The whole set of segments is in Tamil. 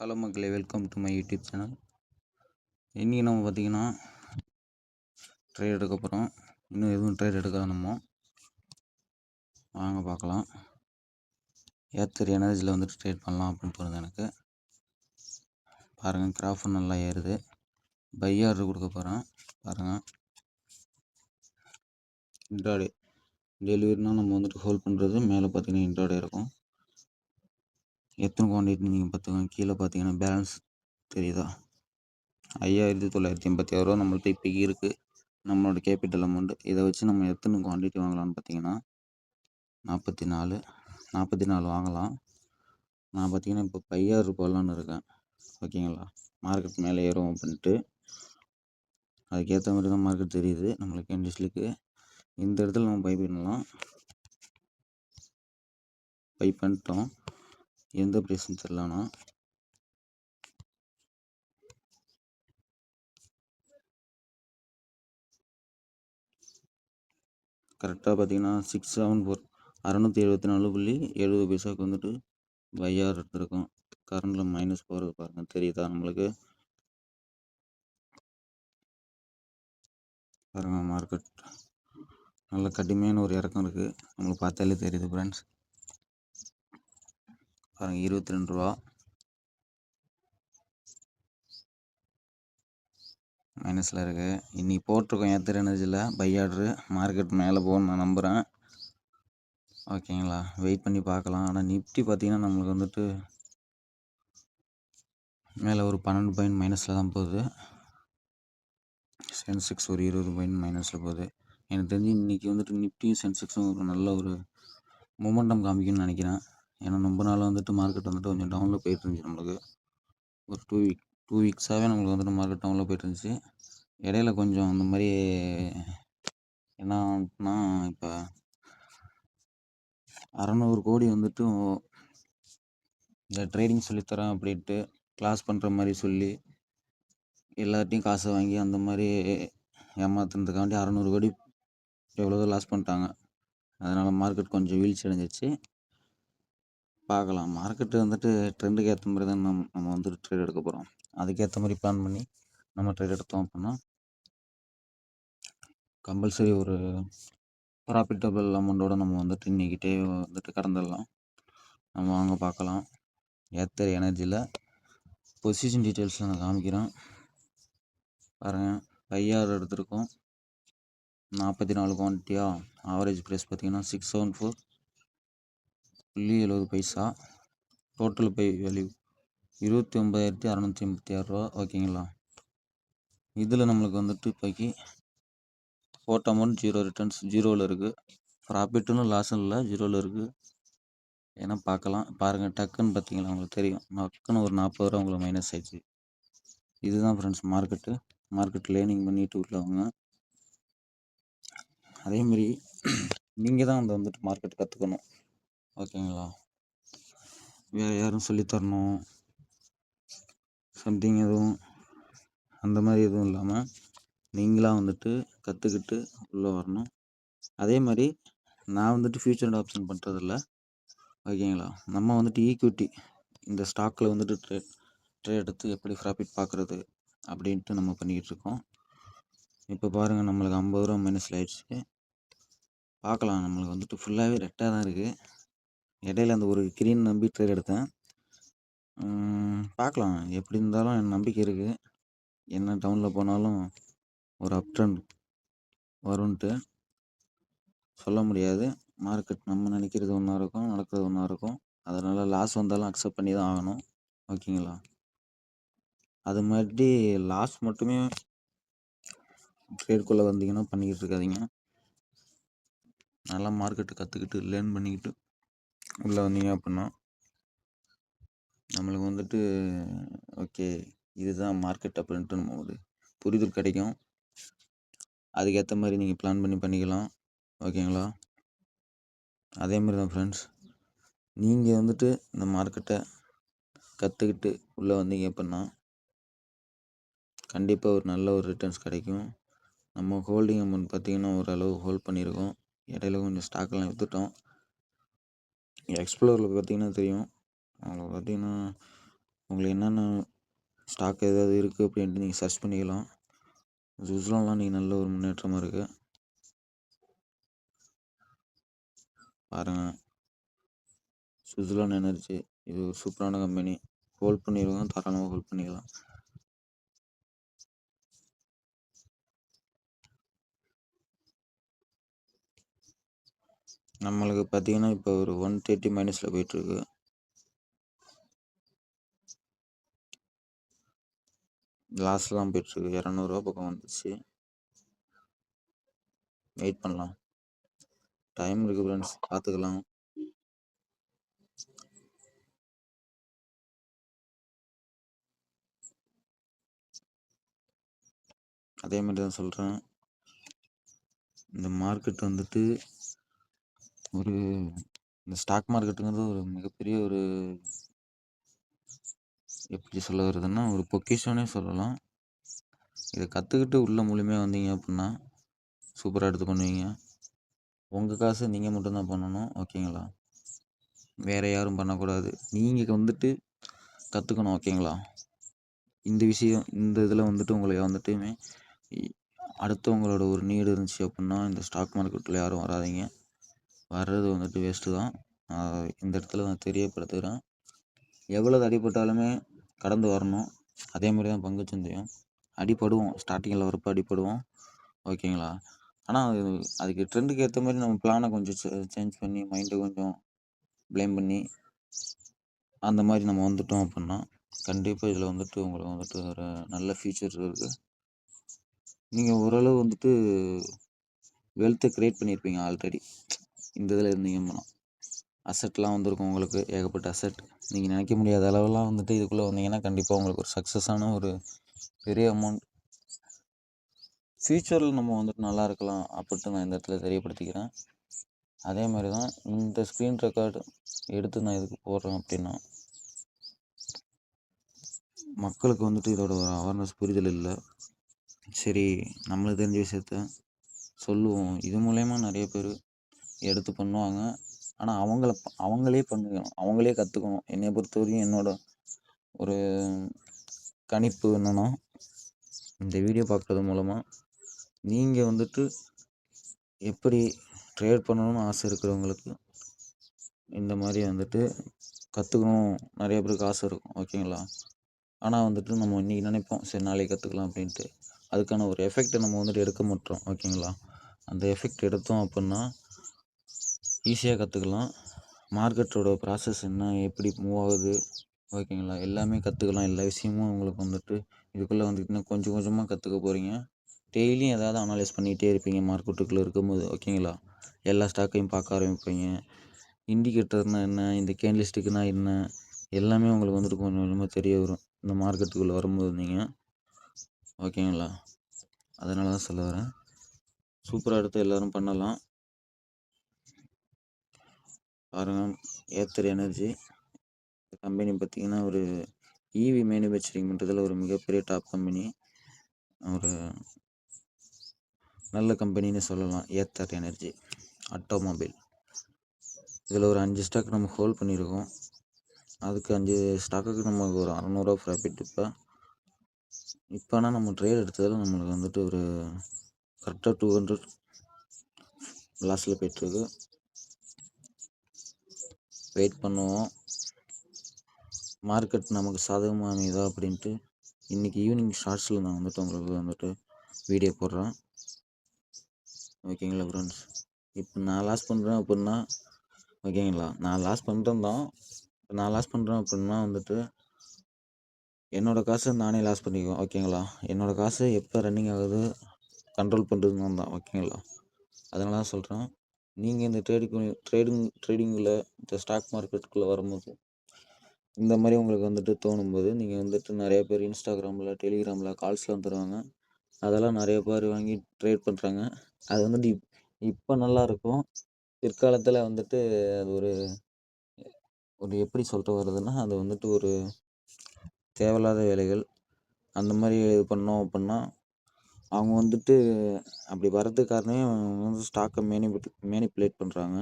ஹலோ மக்களே, welcome to my YouTube channel. இன்றைக்கி நம்ம பார்த்திங்கன்னா ட்ரேட் எடுக்க போகிறோம். இன்னும் எதுவும் ட்ரேட் எடுக்காத நம்ம வாங்க பார்க்கலாம். ஏத்தர் எனர்ஜியில் வந்துட்டு ட்ரேட் பண்ணலாம் அப்படின்னு தோணுது எனக்கு. பாருங்கள், கிராஃபும் நல்லா ஏறுது. பை ஆர்டர் கொடுக்க போகிறேன். பாருங்கள், இன்ட்ராடே டெலிவரினா நம்ம வந்துட்டு ஹோல்ட் பண்ணுறது. மேலே பார்த்தீங்கன்னா இன்ட்ராடே இருக்கும். எத்தனை குவான்டிட்டி நீங்கள் பார்த்துக்கோங்க. கீழே பார்த்தீங்கன்னா பேலன்ஸ் தெரியுதா? 5986 ரூபா நம்மள்ட்ட இப்போக்கி இருக்குது. நம்மளோட கேபிட்டல் அமௌண்ட்டு. இதை வச்சு நம்ம எத்தனை குவான்டிட்டி வாங்கலாம்னு பார்த்தீங்கன்னா 44 வாங்கலாம். நான் பார்த்தீங்கன்னா இப்போ பை ஆர்டர் போடலான்னு இருக்கேன். ஓகேங்களா? மார்க்கெட் மேலே ஏறும் அப்படின்ட்டு. அதுக்கேற்ற மாதிரி தான் மார்க்கெட் தெரியுது நம்மளுக்கு இண்டஸ்ட்ரிக்கு. இந்த இடத்துல நம்ம பை பண்ணலாம். பை பண்ணிட்டோம். எந்த ப்ரைஸ்ன்னு தெரியலனா கரெக்டாக பார்த்தீங்கன்னா 674 674.70 வந்துட்டு பை ஆர்டர் எடுத்துருக்கோம். கரண்டில் மைனஸ் போகிறது பாருங்கள், தெரியுதா நம்மளுக்கு? பாருங்கள், மார்க்கெட் நல்ல கடுமையான ஒரு இறக்கம் இருக்குது. நம்மளுக்கு பார்த்தாலே தெரியுது ஃப்ரெண்ட்ஸ். பாருங்கள், 22 ரூபா மைனஸில் இருக்குது. இன்றைக்கி போட்டிருக்கோம் ஏத்தர் எனர்ஜியில் பை ஆர்டரு. மார்க்கெட் மேலே போகணும்னு நான் நம்புகிறேன். ஓகேங்களா? வெயிட் பண்ணி பார்க்கலாம். ஆனால் நிஃப்டி பார்த்திங்கன்னா நம்மளுக்கு வந்துட்டு மேலே ஒரு 12 பாயிண்ட் மைனஸில் தான் போகுது. சென்செக்ஸ் ஒரு 20 பாயிண்ட் மைனஸில் போகுது. எனக்கு தெரிஞ்சு இன்றைக்கி வந்துட்டு நிஃப்டியும் சென்செக்ஸும் ஒரு நல்ல ஒரு மொமெண்டம் காமிக்கும்னு நினைக்கிறேன். ஏன்னா ரொம்ப நாள் வந்துட்டு மார்க்கெட் வந்துட்டு கொஞ்சம் டவுனில் போயிட்டு இருந்துச்சு. நம்மளுக்கு ஒரு டூ வீக்ஸாகவே நம்மளுக்கு வந்துட்டு மார்க்கெட் டவுனில் போயிட்டு இருந்துச்சு. இடையில கொஞ்சம் அந்த மாதிரி என்னன்னா, இப்போ 600 கோடி வந்துட்டு இந்த ட்ரேடிங் சொல்லித்தரேன் அப்படின்ட்டு கிளாஸ் பண்ணுற மாதிரி சொல்லி எல்லார்ட்டையும் காசை வாங்கி அந்த மாதிரி ஏமாத்துறதுக்காண்டி 600 கோடி எவ்வளோ லாஸ் பண்ணிட்டாங்க. அதனால் மார்க்கெட் கொஞ்சம் வீழ்ச்சி அடைஞ்சிச்சு. பார்க்கலாம். மார்க்கெட்டு வந்துட்டு ட்ரெண்டுக்கு ஏற்ற மாதிரி தான் நம்ம வந்துட்டு ட்ரேட் எடுக்க போகிறோம். அதுக்கேற்ற மாதிரி பிளான் பண்ணி நம்ம ட்ரேட் எடுத்தோம் அப்படின்னா கம்பல்சரி ஒரு ப்ராஃபிட்டபிள் அமௌண்ட்டோடு நம்ம வந்துட்டு இன்றைக்கிட்டே வந்துட்டு கடந்துடலாம். நம்ம வாங்க பார்க்கலாம். ஏத்தர் எனர்ஜியில் பொசிஷன் டீட்டெயில்ஸில் நான் காமிக்கிறேன். பாருங்கள், பை ஆர்டர் எடுத்திருக்கோம். 44 குவான்டிட்டியாக ஆவரேஜ் ப்ரைஸ் பார்த்திங்கன்னா 674.70 டோட்டல் பை வேல்யூ 29,686 ரூபா. ஓகேங்களா? இதில் நம்மளுக்கு வந்துட்டு இப்போக்கி போட்ட அமௌண்ட் 0 ரிட்டர்ன்ஸ், 0வில் இருக்குது. ப்ராஃபிட்டுன்னு லாஸும் இல்லை, 0வில் இருக்குது. ஏன்னா பார்க்கலாம். பாருங்கள், டக்குன்னு பார்த்தீங்களா உங்களுக்கு தெரியும். டக்குன்னு ஒரு 40 ரூபா உங்களுக்கு மைனஸ் ஆயிடுச்சு. இதுதான் ஃப்ரெண்ட்ஸ் மார்க்கெட் லேர்னிங் பண்ணிட்டு உள்ளவங்க. அதேமாரி நீங்கள் தான் வந்துட்டு மார்க்கெட் கற்றுக்கணும். ஓகேங்களா? வேறு யாரும் சொல்லித்தரணும் சம்திங் எதுவும் அந்த மாதிரி எதுவும் இல்லாமல் நீங்களாக வந்துட்டு கற்றுக்கிட்டு உள்ளே வரணும். அதே மாதிரி நான் வந்துட்டு ஃபியூச்சர் அண்ட் ஆப்ஷன் பண்ணுறதில்ல. ஓகேங்களா? நம்ம வந்துட்டு ஈக்விட்டி இந்த ஸ்டாக்கில் வந்துட்டு ட்ரேட் எடுத்து எப்படி ப்ராஃபிட் பார்க்குறது அப்படின்ட்டு நம்ம பண்ணிக்கிட்டு இருக்கோம். இப்போ பாருங்கள், நம்மளுக்கு 50 ரூபா மைனஸில் ஆயிடுச்சு. பார்க்கலாம். நம்மளுக்கு வந்துட்டு ஃபுல்லாகவே ரெட்டாக தான் இருக்குது. இடையில அந்த ஒரு க்ரீன் நம்பி ட்ரேட் எடுத்தேன். பார்க்கலாம். எப்படி இருந்தாலும் என் நம்பிக்கை இருக்குது. என்ன டவுனில் போனாலும் ஒரு அப் ட்ரெண்ட் வரும்ன்ட்டு சொல்ல முடியாது. மார்க்கெட் நம்ம நினைக்கிறது ஒன்றா இருக்கும், நடக்கிறது ஒன்றா இருக்கும். அதனால் லாஸ் வந்தாலும் அக்செப்ட் பண்ணி தான் ஆகணும். ஓகேங்களா? அது மாதிரி லாஸ் மட்டுமே ட்ரேட்குள்ளே வந்தீங்கன்னா பண்ணிக்கிட்டு இருக்காதீங்க. நல்லா மார்க்கெட்டு கற்றுக்கிட்டு லேர்ன் பண்ணிக்கிட்டு உள்ளே வந்தீங்க அப்படின்னா நம்மளுக்கு வந்துட்டு ஓகே இதுதான் மார்க்கெட் அப்படின்ட்டு நம்ம ஒரு புரிதல் கிடைக்கும். அதுக்கேற்ற மாதிரி நீங்கள் பிளான் பண்ணிக்கலாம். ஓகேங்களா? அதே மாதிரி தான் ஃப்ரெண்ட்ஸ், நீங்கள் வந்துட்டு இந்த மார்க்கெட்டை கற்றுக்கிட்டு உள்ளே வந்தீங்க அப்படின்னா கண்டிப்பாக ஒரு நல்ல ஒரு ரிட்டர்ன்ஸ் கிடைக்கும். நம்ம ஹோல்டிங் அமௌண்ட் பார்த்திங்கன்னா ஓரளவு ஹோல்ட் பண்ணியிருக்கோம். இடையில கொஞ்சம் ஸ்டாக்கெலாம் விற்றுட்டோம். எக்ஸ்ப்ளோரில் பார்த்திங்கன்னா தெரியும். அதில் பார்த்திங்கன்னா உங்களுக்கு என்னென்ன ஸ்டாக் ஏதாவது இருக்குது அப்படின்ட்டு நீங்கள் சர்ச் பண்ணிக்கலாம். சுஸ்லோன்லாம் நீங்கள் நல்ல ஒரு முன்னேற்றமாக இருக்குது பாருங்கள். சுஸ்லோன் எனர்ஜி இது ஒரு சூப்பரான கம்பெனி. ஹோல்ட் பண்ணிடுவோம், தாராளமாக ஹோல்ட் பண்ணிக்கலாம். நம்மளுக்கு பார்த்தீங்கன்னா இப்போ ஒரு 130 மைனஸில் போயிட்டுருக்கு. லாஸ்ட்லாம் போயிட்டுருக்கு. 200 பக்கம் வந்துச்சு. வெயிட் பண்ணலாம், டைம் இருக்குது ஃப்ரெண்ட்ஸ், பார்த்துக்கலாம். அதே மாதிரி தான் சொல்கிறேன். இந்த மார்க்கெட் வந்துட்டு ஒரு இந்த ஸ்டாக் மார்க்கெட்டுங்கிறது ஒரு மிகப்பெரிய ஒரு எப்படி சொல்ல வருதுன்னா ஒரு பொக்கிஷனே சொல்லலாம். இதை கற்றுக்கிட்டு உள்ள முழுமையாக வந்தீங்க அப்படின்னா சூப்பராக எடுத்து பண்ணுவீங்க. உங்கள் காசு நீங்கள் மட்டும்தான் பண்ணணும், ஓகேங்களா? வேறு யாரும் பண்ணக்கூடாது. நீங்கள் வந்துட்டு கற்றுக்கணும், ஓகேங்களா? இந்த விஷயம் இந்த இதில் வந்துட்டு உங்களை வந்துட்டுமே அடுத்தவங்களோட ஒரு நீடு இருந்துச்சு அப்படின்னா இந்த ஸ்டாக் மார்க்கெட்டில் யாரும் வராதிங்க. வர்றது வந்துட்டு வேஸ்ட்டு தான். இந்த இடத்துல நான் தெரியப்படுத்துகிறேன். எவ்வளோ அடிபட்டாலுமே கடந்து வரணும். அதே மாதிரி தான் பங்குச்சந்தையும். அடிபடுவோம், ஸ்டார்டிங்கில் வரப்போ அடிபடுவோம், ஓகேங்களா? ஆனால் அதுக்கு ட்ரெண்டுக்கு ஏற்ற மாதிரி நம்ம பிளானை கொஞ்சம் சேஞ்ச் பண்ணி மைண்டை கொஞ்சம் ப்ளேம் பண்ணி அந்த மாதிரி நம்ம வந்துட்டோம் அப்படின்னா கண்டிப்பாக இதில் வந்துட்டு உங்களுக்கு வந்துட்டு ஒரு நல்ல ஃபியூச்சர் இருக்குது. நீங்கள் ஓரளவு வந்துட்டு வெல்த்தை க்ரியேட் பண்ணியிருப்பீங்க ஆல்ரெடி இந்த இதில் இருந்தீங்கன்னா. அசட்லாம் வந்திருக்கும் உங்களுக்கு, ஏகப்பட்ட அசட். நீங்கள் நினைக்க முடியாத அளவெல்லாம் வந்துட்டு இதுக்குள்ளே வந்தீங்கன்னா கண்டிப்பாக உங்களுக்கு ஒரு சக்ஸஸான ஒரு பெரிய அமௌண்ட் ஃப்யூச்சரில் நம்ம வந்துட்டு நல்லா இருக்கலாம் அப்படின்ட்டு நான் இந்த இடத்துல தெரியப்படுத்திக்கிறேன். அதே மாதிரி தான் இந்த ஸ்க்ரீன் ரெக்கார்டு எடுத்து நான் இதுக்கு போடுறேன் அப்படின்னா மக்களுக்கு வந்துட்டு இதோட ஒரு அவேர்னஸ் புரிதல் இல்லை. சரி, நம்மளுக்கு தெரிஞ்ச விஷயத்த சொல்லுவோம். இது மூலயமா நிறைய பேர் எடுத்து பண்ணுவாங்க. ஆனால் அவங்களே பண்ணிக்கணும், அவங்களே கற்றுக்கணும். என்னை பொறுத்தவரையும் என்னோட ஒரு கணிப்பு என்னென்னா இந்த வீடியோ பார்க்குறது மூலமாக நீங்கள் வந்துட்டு எப்படி ட்ரேட் பண்ணணும்னு ஆசை இருக்கிறவங்களுக்கு இந்த மாதிரி வந்துட்டு கற்றுக்கணும். நிறைய பேருக்கு ஆசை இருக்கும், ஓகேங்களா? ஆனால் வந்துட்டு நம்ம இன்றைக்கி நினைப்போம் சரி நாளைக்கு கற்றுக்கலாம் அப்படின்ட்டு. அதுக்கான ஒரு எஃபெக்டை நம்ம வந்துட்டு எடுக்க மாட்டோம், ஓகேங்களா? அந்த எஃபெக்ட் எடுத்தோம் அப்படின்னா ஈஸியாக கற்றுக்கலாம். மார்க்கெட்டோட ப்ராசஸ் என்ன, எப்படி மூவ் ஆகுது, ஓகேங்களா? எல்லாமே கற்றுக்கலாம். எல்லா விஷயமும் உங்களுக்கு வந்துட்டு இதுக்குள்ளே வந்துட்டுனா கொஞ்சம் கொஞ்சமாக கற்றுக்க போகிறீங்க. டெய்லியும் ஏதாவது அனலைஸ் பண்ணிகிட்டே இருப்பீங்க மார்க்கெட்டுக்குள்ளே இருக்கும்போது, ஓகேங்களா? எல்லா ஸ்டாக்கையும் பார்க்க ஆரம்பிப்பீங்க. இண்டிகேட்டர்னால் என்ன, இந்த கேண்டில்ஸ்டிக்னால் என்ன, எல்லாமே உங்களுக்கு வந்துட்டு கொஞ்சம் கொஞ்சமாக தெரிய வரும் இந்த மார்க்கெட்டுக்குள்ளே வரும்போது நீங்கள், ஓகேங்களா? அதனால தான் சொல்ல வரேன். சூப்பராக எடுத்து எல்லோரும் பண்ணலாம். பாருங்கள், ஏத்தர் எனர்ஜி கம்பெனி பார்த்திங்கன்னா ஒரு ஈவி மேனுஃபேக்சரிங் பண்ணுறதுல ஒரு மிகப்பெரிய டாப் கம்பெனி, ஒரு நல்ல கம்பெனின்னு சொல்லலாம். Ather energy automobile. இதில் ஒரு 5 ஸ்டாக் நம்ம ஹோல்ட் பண்ணியிருக்கோம். அதுக்கு 5 ஸ்டாக்குக்கு நமக்கு ஒரு 600 ப்ராஃபிட். இப்போனா நம்ம ட்ரேட் எடுத்ததில் நம்மளுக்கு வந்துட்டு ஒரு கரெக்டாக 200 லாஸில் போய்ட்டுருக்கு. வெயிட் பண்ணுவோம், மார்க்கெட் நமக்கு சாதகமாக அமையுதா அப்படின்ட்டு. இன்றைக்கி ஈவினிங் ஷார்ட்ஸில் நான் வந்துட்டு உங்களுக்கு வந்துட்டு வீடியோ போடுறேன், ஓகேங்களா ஃப்ரெண்ட்ஸ்? இப்போ நான் லாஸ் பண்ணுறேன் அப்படின்னா, ஓகேங்களா, நான் லாஸ் பண்ணுறேன் தான். நான் லாஸ் பண்ணுறேன் அப்படின்னா வந்துட்டு என்னோடய காசை நானே லாஸ் பண்ணிக்குவேன், ஓகேங்களா? என்னோடய காசை எப்போ ரன்னிங் ஆகுது கண்ட்ரோல் பண்ணுறது நான் தான், ஓகேங்களா? அதனால தான் சொல்கிறேன், நீங்கள் இந்த ட்ரேடிங்கில் இந்த ஸ்டாக் மார்க்கெட்டுக்குள்ளே வரும்போது இந்த மாதிரி உங்களுக்கு வந்துட்டு தோணும்போது நீங்கள் வந்துட்டு நிறைய பேர் இன்ஸ்டாகிராமில் டெலிகிராமில் கால்ஸ்லாம் தருவாங்க. அதெல்லாம் நிறைய பேர் வாங்கி ட்ரேட் பண்ணுறாங்க. அது வந்துட்டு இப்போ நல்லாயிருக்கும், பிற்காலத்தில் வந்துட்டு அது ஒரு எப்படி சொல்கிற வருதுன்னா அது வந்துட்டு ஒரு தேவையில்லாத வேலைகள். அந்த மாதிரி இது பண்ணோம் அப்படின்னா அவங்க வந்துட்டு அப்படி வர்றதுக்கு காரணமே அவங்க வந்து ஸ்டாக்கை மேனிப்புலேட் பண்ணுறாங்க.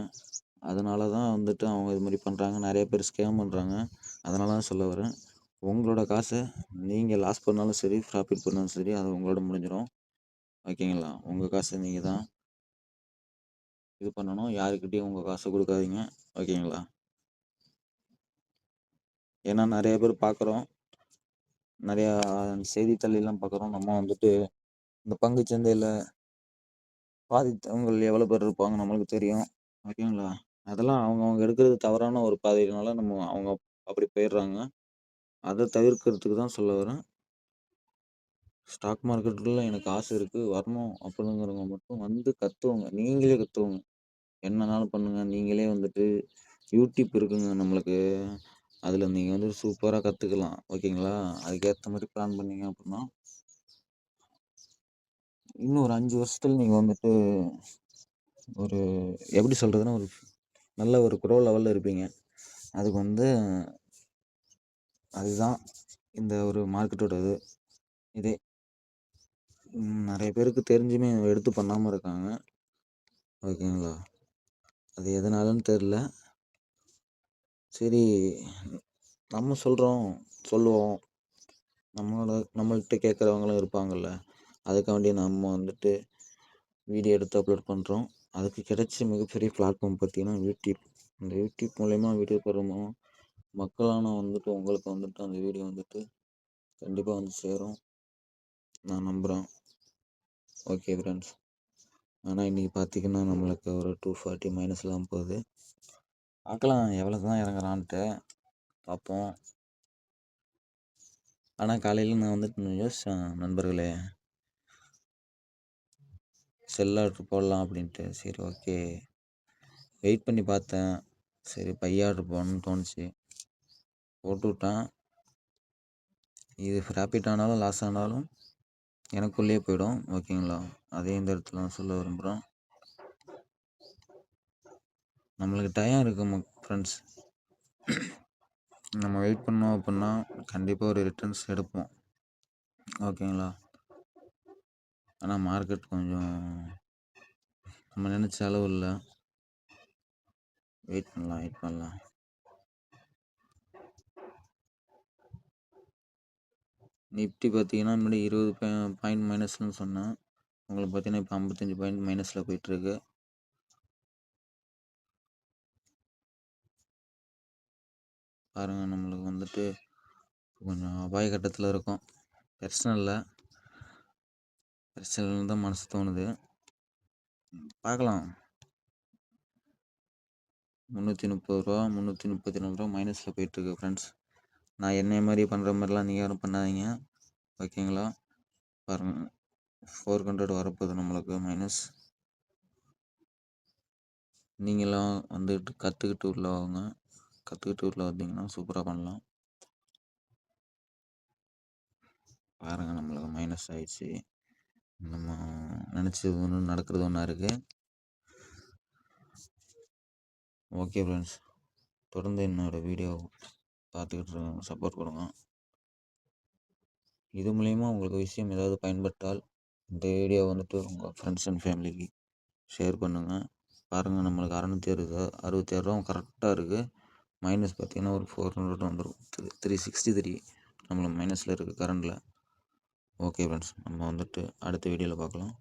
அதனால தான் வந்துட்டு அவங்க இது மாதிரி பண்ணுறாங்க. நிறைய பேர் ஸ்கேம் பண்ணுறாங்க. அதனால தான் சொல்ல வரேன், உங்களோட காசை நீங்கள் லாஸ் பண்ணாலும் சரி, ப்ராஃபிட் பண்ணாலும் சரி, அது உங்களோட முடிஞ்சிடும். ஓகேங்களா? உங்கள் காசை நீங்கள் தான் இது பண்ணணும். யாருக்கிட்டேயும் உங்கள் காசை கொடுக்காதீங்க. ஓகேங்களா? ஏன்னா நிறைய பேர் பார்க்குறோம், நிறையா செய்தித்தாள்லாம் பார்க்குறோம். நம்ம வந்துட்டு இந்த பங்குச் சந்தையில் பாதித்தவங்க எவ்வளோ பேர் இருப்பாங்க நம்மளுக்கு தெரியும். ஓகேங்களா? அதெல்லாம் அவங்க எடுக்கிறது தவறான ஒரு பாதையினால அவங்க அப்படி போயிடுறாங்க. அதை தவிர்க்கிறதுக்கு தான் சொல்ல வரேன். ஸ்டாக் மார்க்கெட்டுக்குள்ள எனக்கு ஆசை இருக்கு, வரணும் அப்படிங்கிறவங்க மட்டும் வந்து கத்துவங்க. நீங்களே கத்துவங்க. என்னனாலும் பண்ணுங்க. நீங்களே வந்துட்டு யூடியூப் இருக்குங்க நம்மளுக்கு. அதில் நீங்கள் வந்து சூப்பராக கற்றுக்கலாம். ஓகேங்களா? அதுக்கேற்ற மாதிரி பிளான் பண்ணீங்க அப்படின்னா, இன்னும் ஒரு 5 வருஷத்துல நீங்கள் வந்துட்டு ஒரு எப்படி சொல்கிறதுன்னா, ஒரு நல்ல ஒரு ப்ரோ லெவலில் இருப்பீங்க. அதுக்கு வந்து அதுதான் இந்த ஒரு மார்க்கெட்டோட இதே. நிறைய பேருக்கு தெரிஞ்சுமே எடுத்து பண்ணாமல் இருக்காங்க. ஓகேங்களா? அது எதனாலன்னு தெரில. சரி, நம்ம சொல்லுவோம். நம்மள்ட்ட கேட்குறவங்களும் இருப்பாங்கள்ல. அதுக்காண்டி நம்ம வந்துட்டு வீடியோ எடுத்து அப்லோட் பண்ணுறோம். அதுக்கு கிடைச்ச மிகப்பெரிய பிளாட்ஃபார்ம் பார்த்தீங்கன்னா யூடியூப். இந்த யூடியூப் மூலயமா வீடியோ போடுறோமோ, மக்களான வந்துட்டு உங்களுக்கு வந்துட்டு அந்த வீடியோ வந்துட்டு கண்டிப்பாக வந்து சேரும், நான் நம்புகிறேன். Okay friends. ஆனால் இன்றைக்கி பார்த்தீங்கன்னா நம்மளுக்கு ஒரு 240 மைனஸ்லாம் போகுது. பார்க்கலாம் எவ்வளோ தான் இறங்குறான்ட்டு பார்ப்போம். ஆனால் காலையில் நான் வந்துட்டு யோசித்தேன் நண்பர்களே, செல் ஆர்டர் போடலாம் அப்படின்ட்டு. சரி, ஓகே, வெயிட் பண்ணி பார்த்தேன். சரி, பை ஆர்டர் போடணும்னு தோணுச்சு, போட்டு விட்டேன். இது ப்ராஃபிட் ஆனாலும் லாஸ் ஆனாலும் எனக்குள்ளேயே போயிடும். ஓகேங்களா? அதே இந்த இடத்துல நான் சொல்ல விரும்புகிறேன். நம்மளுக்கு டைம் இருக்குது ஃப்ரெண்ட்ஸ். நம்ம வெயிட் பண்ணோம் அப்படின்னா கண்டிப்பாக ஒரு ரிட்டர்ன்ஸ் எடுப்போம். ஓகேங்களா? ஆனால் மார்க்கெட் கொஞ்சம் நம்ம நினச்ச அளவு இல்லை. வெயிட் பண்ணலாம். நிஃப்டி பார்த்தீங்கன்னா முன்னாடி 20 பாயிண்ட் மைனஸ்னு சொன்னேன். உங்களுக்கு பார்த்தீங்கன்னா இப்போ 55 பாயிண்ட் மைனஸில் போயிட்டுருக்கு. பாருங்கள், நம்மளுக்கு வந்துட்டு கொஞ்சம் அபாய கட்டத்தில் இருக்கும். பிரச்சனை தான் மனசு தோணுது. பார்க்கலாம். 330 ரூபா 334 ரூபா மைனஸில் போயிட்டுருக்கு ஃப்ரெண்ட்ஸ். நான் என்னைய மாதிரி பண்ணுற மாதிரிலாம் நீங்கள் யாரும் பண்ணாதீங்க. ஓகேங்களா? பாருங்கள், 400 வரப்போகுது நம்மளுக்கு மைனஸ். நீங்களாம் வந்துட்டு கற்றுக்கிட்டு உள்ள வாங்க. கற்றுக்கிட்டு உள்ள வந்தீங்கன்னா சூப்பராக பண்ணலாம். பாருங்கள், நம்மளுக்கு மைனஸ் ஆயிடுச்சு. நம்ம நினச்சது ஒன்று நடக்கிறது ஒன்றா இருக்குது. ஓகே ஃப்ரெண்ட்ஸ், தொடர்ந்து என்னோடய வீடியோ பார்த்துக்கிட்டு சப்போர்ட் கொடுங்க. இது மூலயமா உங்களுக்கு விஷயம் ஏதாவது பயன்பட்டால் இந்த வீடியோ வந்துட்டு உங்கள் ஃப்ரெண்ட்ஸ் அண்ட் ஃபேமிலிக்கு ஷேர் பண்ணுங்கள். பாருங்கள், நம்மளுக்கு 666 ரூபா கரெக்டாக இருக்குது. மைனஸ் பார்த்திங்கன்னா ஒரு 400 வந்துடும். 363 நம்மளுக்கு மைனஸில் இருக்குது கரண்டில். ஓகே ஃப்ரெண்ட்ஸ், நம்ம வந்துட்டு அடுத்த வீடியோவில் பார்க்கலாம்.